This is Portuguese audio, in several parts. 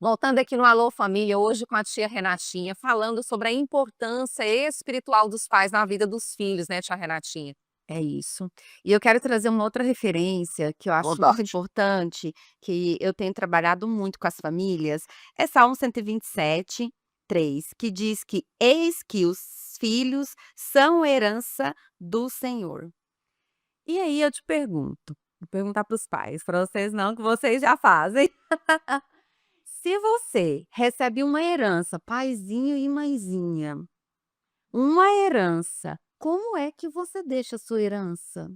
Voltando aqui no Alô Família, hoje com a tia Renatinha, falando sobre a importância espiritual dos pais na vida dos filhos, né, tia Renatinha? É isso. E eu quero trazer uma outra referência que eu acho muito Vontade. importante, que eu tenho trabalhado muito com as famílias, é Salmo 127, 3, que diz que: "Eis que os filhos são herança do Senhor". E aí eu te pergunto, vou perguntar para os pais, para vocês não, que vocês já fazem. Se você recebe uma herança, paizinho e mãezinha, uma herança, como é que você deixa a sua herança?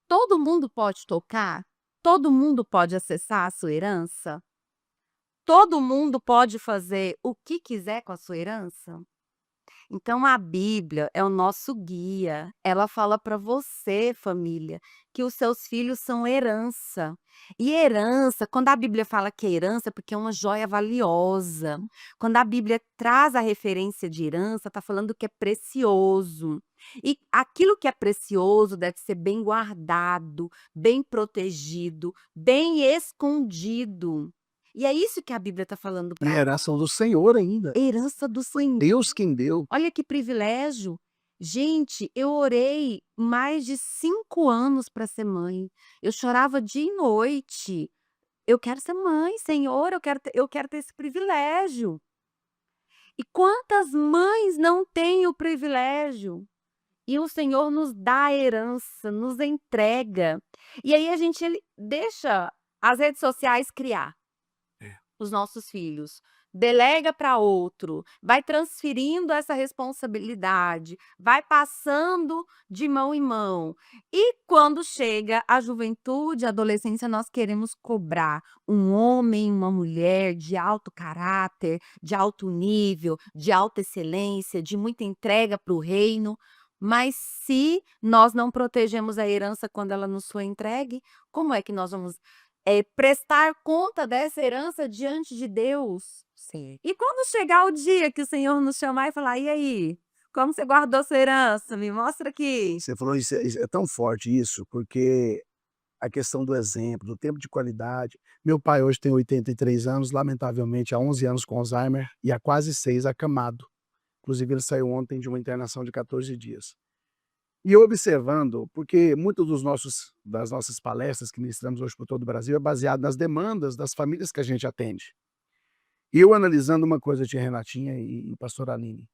Todo mundo pode tocar? Todo mundo pode acessar a sua herança? Todo mundo pode fazer o que quiser com a sua herança? Então a Bíblia é o nosso guia. Ela fala para você, família, que os seus filhos são herança. E herança, quando a Bíblia fala que é herança, é porque é uma joia valiosa. Quando a Bíblia traz a referência de herança, está falando que é precioso. E aquilo que é precioso deve ser bem guardado, bem protegido, bem escondido. E é isso que a Bíblia está falando E para nós. herança do Senhor ainda. Herança do Senhor. Deus quem deu. Olha que privilégio. Gente, eu orei mais de 5 anos para ser mãe. Eu chorava dia e noite. Eu quero ser mãe, Senhor, eu quero ter esse privilégio. E quantas mães não têm o privilégio? E o Senhor nos dá a herança, nos entrega. E aí a gente deixa as redes sociais criar É. os nossos filhos, delega para outro, vai transferindo essa responsabilidade, vai passando de mão em mão. E quando chega a juventude, a adolescência, nós queremos cobrar um homem, uma mulher de alto caráter, de alto nível, de alta excelência, de muita entrega para o reino. Mas se nós não protegemos a herança quando ela nos foi entregue, como é que nós vamos prestar conta dessa herança diante de Deus? Sim. E quando chegar o dia que o Senhor nos chamar e falar: "E aí, como você guardou sua herança? Me mostra aqui". Você falou isso é tão forte isso, porque a questão do exemplo, do tempo de qualidade. Meu pai hoje tem 83 anos, lamentavelmente há 11 anos com Alzheimer e há quase 6 acamado. Inclusive ele saiu ontem de uma internação de 14 dias. E eu observando, porque muitos das nossas palestras que ministramos hoje por todo o Brasil é baseado nas demandas das famílias que a gente atende. E eu analisando uma coisa, tia Renatinha e pastora Aline,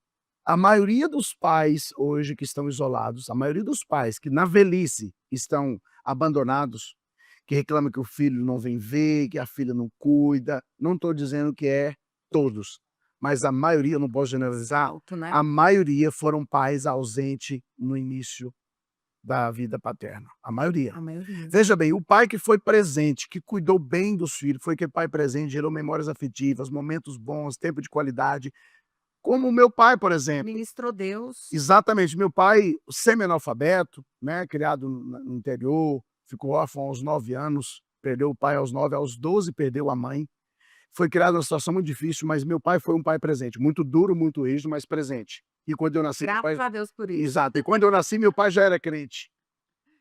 a maioria dos pais hoje que estão isolados, a maioria dos pais que na velhice estão abandonados, que reclama que o filho não vem ver, que a filha não cuida, não estou dizendo que é todos, mas a maioria, eu não posso generalizar, Salto, né? a maioria foram pais ausentes no início da vida paterna, a maioria. A maioria. Veja bem, o pai que foi presente, que cuidou bem dos filhos, foi aquele pai presente, gerou memórias afetivas, momentos bons, tempo de qualidade, como o meu pai, por exemplo. Ministrou Deus. Exatamente, meu pai semi-analfabeto, né, criado no interior, ficou órfão aos 9 anos, perdeu o pai aos 9, aos 12 perdeu a mãe. Foi criado numa situação muito difícil, mas meu pai foi um pai presente, muito duro, muito rígido, mas presente. E quando eu nasci, meu pai Graças a Deus por isso. exato, e quando eu nasci, meu pai já era crente.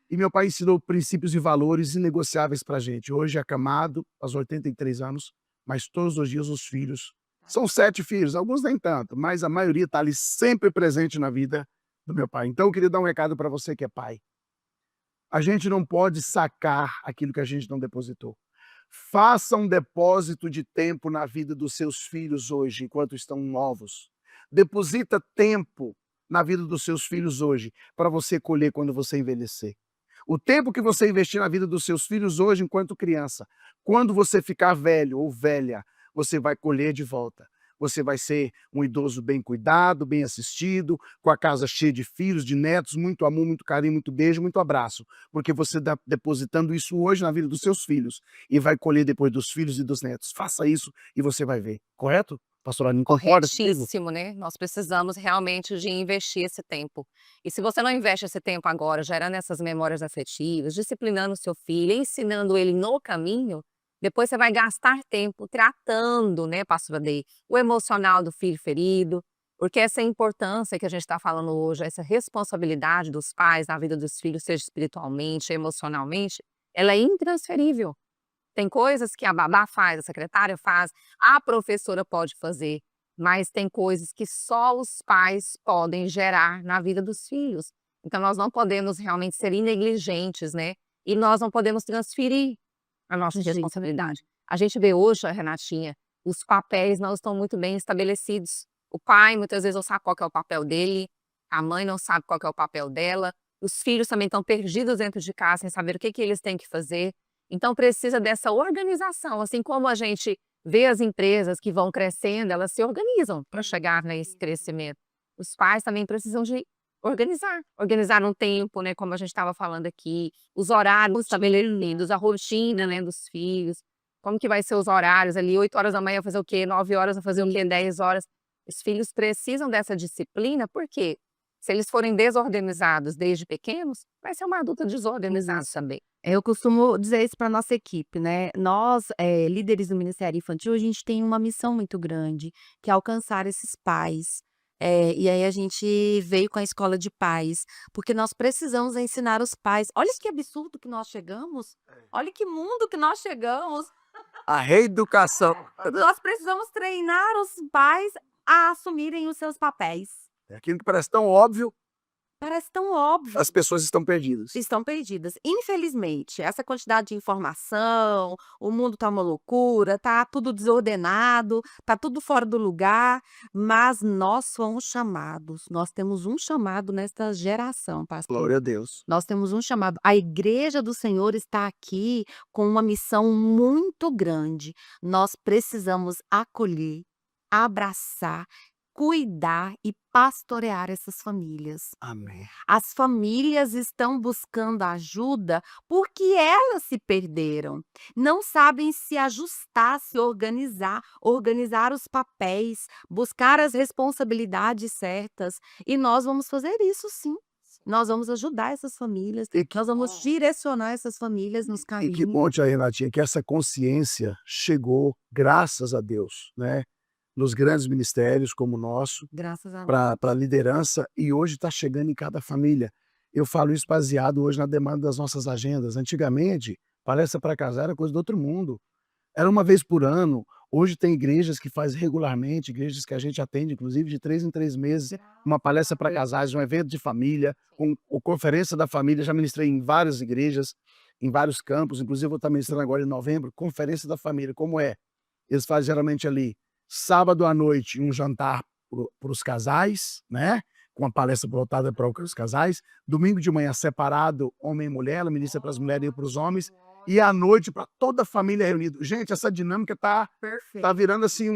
E meu pai ensinou princípios e valores inegociáveis pra gente. Hoje é acamado, aos 83 anos, mas todos os dias os filhos são 7 filhos, alguns nem tanto, mas a maioria está ali sempre presente na vida do meu pai. Então eu queria dar um recado para você que é pai. A gente não pode sacar aquilo que a gente não depositou. Faça um depósito de tempo na vida dos seus filhos hoje, enquanto estão novos. Deposita tempo na vida dos seus filhos hoje, para você colher quando você envelhecer. O tempo que você investir na vida dos seus filhos hoje, enquanto criança, quando você ficar velho ou velha, você vai colher de volta. Você vai ser um idoso bem cuidado, bem assistido, com a casa cheia de filhos, de netos, muito amor, muito carinho, muito beijo, muito abraço. Porque você está depositando isso hoje na vida dos seus filhos e vai colher depois dos filhos e dos netos. Faça isso e você vai ver. Correto? Pastor Aline, concorda comigo? Corretíssimo, né? Nós precisamos realmente de investir esse tempo. E se você não investe esse tempo agora, gerando essas memórias afetivas, disciplinando o seu filho, ensinando ele no caminho, depois você vai gastar tempo tratando, né, pastora Dey, o emocional do filho ferido, porque essa importância que a gente está falando hoje, essa responsabilidade dos pais na vida dos filhos, seja espiritualmente, emocionalmente, ela é intransferível. Tem coisas que a babá faz, a secretária faz, a professora pode fazer, mas tem coisas que só os pais podem gerar na vida dos filhos. Então nós não podemos realmente ser negligentes, né, e nós não podemos transferir a nossa De jeito nenhum. responsabilidade. A gente vê hoje, Renatinha, os papéis não estão muito bem estabelecidos. O pai muitas vezes não sabe qual que é o papel dele, a mãe não sabe qual que é o papel dela, os filhos também estão perdidos dentro de casa sem saber o que eles têm que fazer. Então precisa dessa organização, assim como a gente vê as empresas que vão crescendo, elas se organizam para chegar nesse crescimento. Os pais também precisam de organizar um tempo, né, como a gente estava falando aqui, os horários estabelecidos, a rotina, né, dos filhos, como que vai ser os horários ali, 8 horas da manhã fazer o quê, 9 horas fazer o quê, 10 horas. Os filhos precisam dessa disciplina, porque se eles forem desorganizados desde pequenos, vai ser uma adulta desorganizada também. Eu costumo dizer isso para nossa equipe, né? Nós, líderes do Ministério Infantil, a gente tem uma missão muito grande, que é alcançar esses pais. E aí a gente veio com a escola de pais, porque nós precisamos ensinar os pais. Olha que absurdo que nós chegamos. Olha que mundo que nós chegamos. A reeducação. Nós precisamos treinar os pais a assumirem os seus papéis. É aquilo que parece tão óbvio, Parece tão óbvio. as pessoas estão perdidas. Estão perdidas. Infelizmente, essa quantidade de informação, o mundo tá uma loucura, tá tudo desordenado, tá tudo fora do lugar, mas nós somos chamados. Nós temos um chamado nesta geração, pastor. Glória a Deus. Nós temos um chamado. A igreja do Senhor está aqui com uma missão muito grande. Nós precisamos acolher, abraçar, cuidar e pastorear essas famílias. Amém. As famílias estão buscando ajuda porque elas se perderam. Não sabem se ajustar, se organizar, organizar os papéis, buscar as responsabilidades certas. E nós vamos fazer isso sim. Nós vamos ajudar essas famílias, E que nós vamos direcionar essas famílias nos E que caminhos. bom, tia Renatinha, que essa consciência chegou, graças a Deus, né? Nos grandes ministérios como o nosso, Graças a Deus. para a liderança, e hoje está chegando em cada família. Eu falo isso baseado hoje na demanda das nossas agendas. Antigamente, palestra para casar era coisa do outro mundo. Era uma vez por ano. Hoje tem igrejas que fazem regularmente, igrejas que a gente atende, inclusive de 3 em 3 meses, uma palestra para casais, um evento de família, com conferência da família. Já ministrei em várias igrejas, em vários campos, inclusive vou estar ministrando agora em novembro, conferência da família. Como é? Eles fazem geralmente ali, sábado à noite, um jantar para os casais, né? Com a palestra voltada para os casais. Domingo de manhã separado, homem e mulher, ela ministra para as mulheres e para os homens. E à noite para toda a família reunida. Gente, essa dinâmica tá Perfeito. virando assim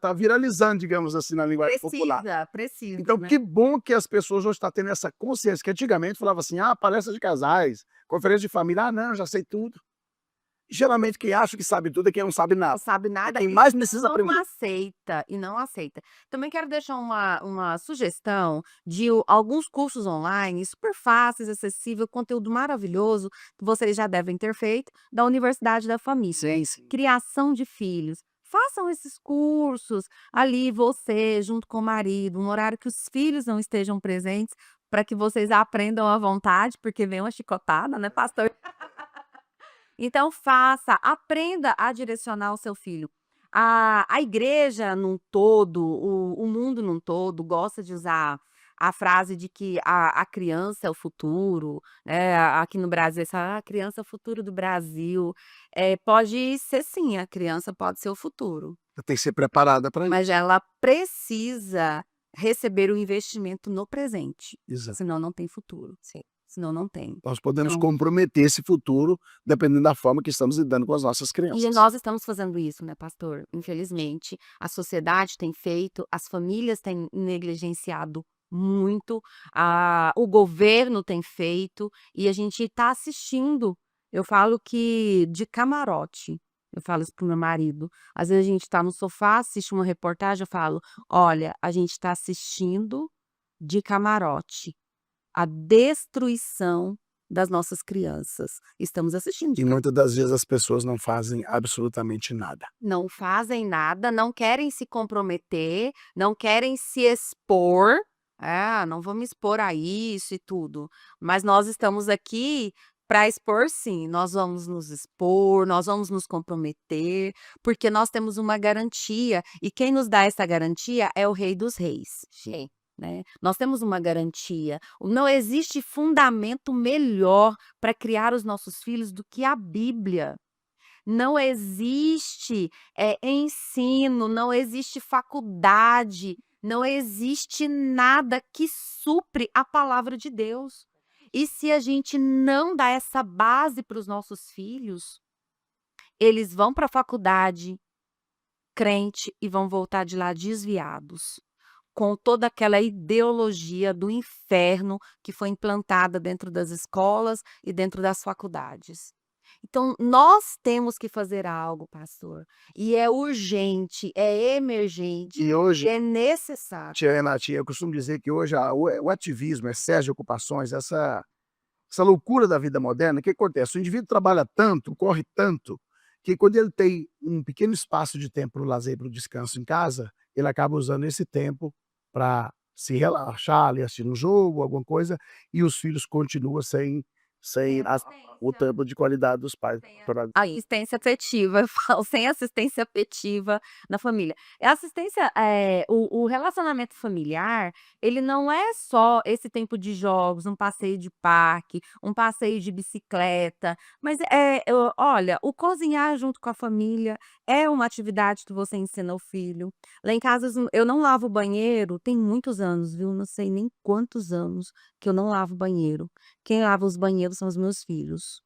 tá viralizando, digamos assim, na linguagem popular. Precisa, Então, né? que bom que as pessoas hoje estão tendo essa consciência, que antigamente falava assim, palestra de casais, conferência de família, não, já sei tudo. Geralmente quem acha que sabe tudo é quem não sabe Não nada. sabe nada Quem e mais precisa não aprender. aceita, e não aceita. Também quero deixar uma sugestão de alguns cursos online super fáceis, acessível, conteúdo maravilhoso, que vocês já devem ter feito, da Universidade da Família. Sim. Criação de filhos. Façam esses cursos ali, você, junto com o marido, um horário que os filhos não estejam presentes, para que vocês aprendam à vontade, porque vem uma chicotada, né, pastor? Então faça, aprenda a direcionar o seu filho. A igreja num todo, o mundo num todo, gosta de usar a frase de que a criança é o futuro, né? Aqui no Brasil, a criança é o futuro do Brasil. Pode ser sim, a criança pode ser o futuro, Tem que ser preparada para isso. mas ela precisa receber o investimento no presente, Exato. senão não tem futuro. Sim. Senão não tem. Nós podemos Então comprometer esse futuro dependendo da forma que estamos lidando com as nossas crianças. E nós estamos fazendo isso, né, pastor? Infelizmente, a sociedade tem feito, as famílias têm negligenciado muito, o governo tem feito, e a gente está assistindo. Eu falo que de camarote, eu falo isso pro meu marido. Às vezes a gente está no sofá, assiste uma reportagem, eu falo: olha, a gente está assistindo de camarote a destruição das nossas crianças. Estamos assistindo de E muitas das vezes as pessoas não fazem absolutamente nada. Não fazem nada, não querem se comprometer, não querem se expor. Não vou me expor a isso e tudo. Mas nós estamos aqui Para expor, sim, nós vamos nos expor, nós vamos nos comprometer, porque nós temos uma garantia, e quem nos dá essa garantia é o Rei dos Reis, Sim. né. Nós temos uma garantia. Não existe fundamento melhor para criar os nossos filhos do que a Bíblia. Não existe, ensino, não existe faculdade, não existe nada que supre a palavra de Deus. E se a gente não dá essa base para os nossos filhos, eles vão para a faculdade crente e vão voltar de lá desviados, com toda aquela ideologia do inferno que foi implantada dentro das escolas e dentro das faculdades. Então, nós temos que fazer algo, pastor, e é urgente, é emergente, E hoje, é necessário. tia Renatinha, eu costumo dizer que hoje o ativismo, excesso de ocupações, essa loucura da vida moderna, o que acontece? O indivíduo trabalha tanto, corre tanto, que quando ele tem um pequeno espaço de tempo para o lazer, para o descanso em casa, ele acaba usando esse tempo para se relaxar, ali, assistir um jogo, alguma coisa, e os filhos continuam sem o tempo de qualidade dos pais. A assistência afetiva, eu falo, sem assistência afetiva na família. A assistência, o relacionamento familiar, ele não é só esse tempo de jogos, um passeio de parque, um passeio de bicicleta, mas olha, o cozinhar junto com a família é uma atividade que você ensina ao filho. Lá em casa eu não lavo o banheiro, tem muitos anos, viu? Não sei nem quantos anos que eu não lavo o banheiro. Quem lava os banheiros são os meus filhos.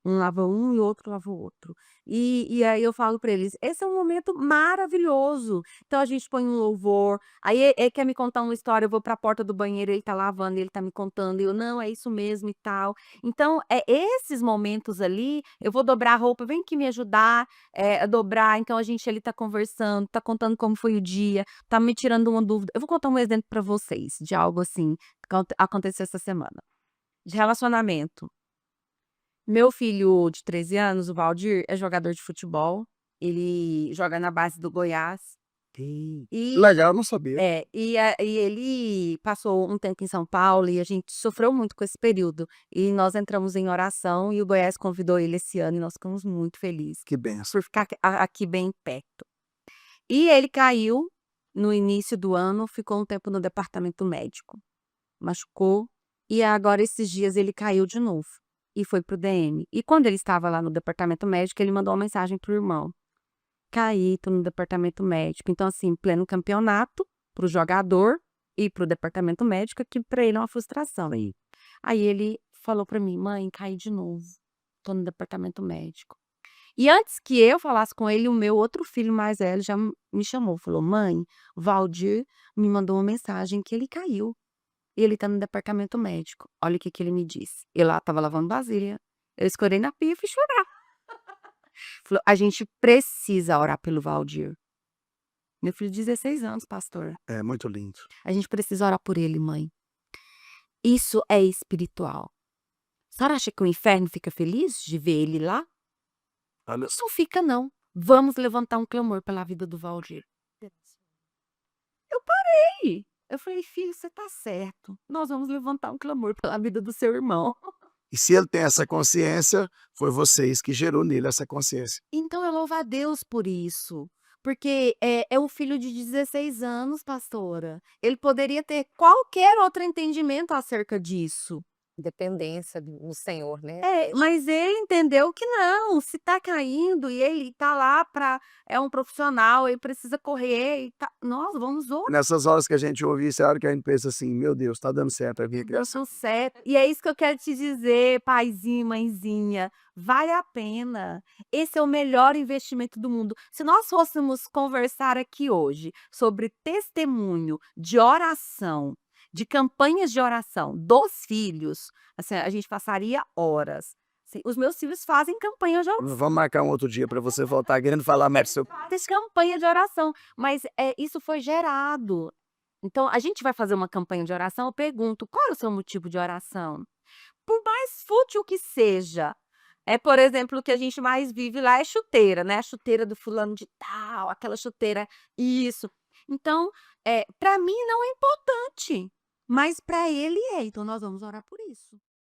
Um lava um e o outro lava o outro. E aí eu falo para eles: "Esse é um momento maravilhoso". Então a gente põe um louvor, aí ele quer me contar uma história, eu vou para a porta do banheiro, ele tá lavando, ele tá me contando, e eu: "Não, é isso mesmo e tal". Então, esses momentos ali, eu vou dobrar a roupa: "Vem aqui me ajudar, a dobrar", então a gente ali tá conversando, tá contando como foi o dia, tá me tirando uma dúvida. Eu vou contar um exemplo para vocês de algo assim, que aconteceu essa semana, de relacionamento. Meu filho de 13 anos, o Valdir, é jogador de futebol, ele joga na base do Goiás, e Legal, eu não sabia. e ele passou um tempo em São Paulo e a gente sofreu muito com esse período, e nós entramos em oração e o Goiás convidou ele esse ano e nós ficamos muito felizes Que benção. por ficar aqui bem perto. E ele caiu no início do ano, ficou um tempo no departamento médico, machucou, e agora esses dias ele caiu de novo, e foi para o DM. E quando ele estava lá no departamento médico, ele mandou uma mensagem para o irmão: "Caí, tô no departamento médico". Então, assim, pleno campeonato, para o jogador e para o departamento médico, que para ele é uma frustração. Aí ele falou para mim: "Mãe, caí de novo, tô no departamento médico". E antes que eu falasse com ele, o meu outro filho mais velho já me chamou, falou: "Mãe, o Valdir me mandou uma mensagem que ele caiu, e ele tá no departamento médico". Olha o que que ele me disse, eu lá estava lavando vasilha, eu escorei na pia e fui chorar. Falou: "A gente precisa orar pelo Valdir". Meu filho de 16 anos, pastor. É muito lindo. "A gente precisa orar por ele, mãe". Isso é espiritual. A senhora acha que o inferno fica feliz de ver ele lá? Olha só. Não fica não. Vamos levantar um clamor pela vida do Valdir. Eu parei. Eu falei: "Filho, você tá certo. Nós vamos levantar um clamor pela vida do seu irmão". E se ele tem essa consciência, foi vocês que gerou nele essa consciência. Então eu louvo a Deus por isso, porque é um filho de 16 anos, pastora. Ele poderia ter qualquer outro entendimento acerca disso. Dependência do Senhor, né. Mas ele entendeu que não, se tá caindo e ele tá lá é um profissional, ele precisa correr e tá, nós vamos orar. Nessas horas que a gente ouve isso, é a hora que a gente pensa assim: "Meu Deus, tá dando certo a minha criação". Deu certo. E é isso que eu quero te dizer, paizinho, mãezinha, vale a pena. Esse é o melhor investimento do mundo. Se nós fôssemos conversar aqui hoje sobre testemunho de oração, de campanhas de oração dos filhos, assim, a gente passaria horas. Assim, os meus filhos fazem campanha de oração. Vamos marcar um outro dia para você voltar querendo falar mais do seu. Fazem campanha de oração, mas isso foi gerado. Então, a gente vai fazer uma campanha de oração, eu pergunto: "Qual é o seu motivo de oração?". Por mais fútil que seja, por exemplo, o que a gente mais vive lá é chuteira, né, a chuteira do fulano de tal, aquela chuteira isso. Então, pra mim não é importante, mas para ele é, então nós vamos orar por isso.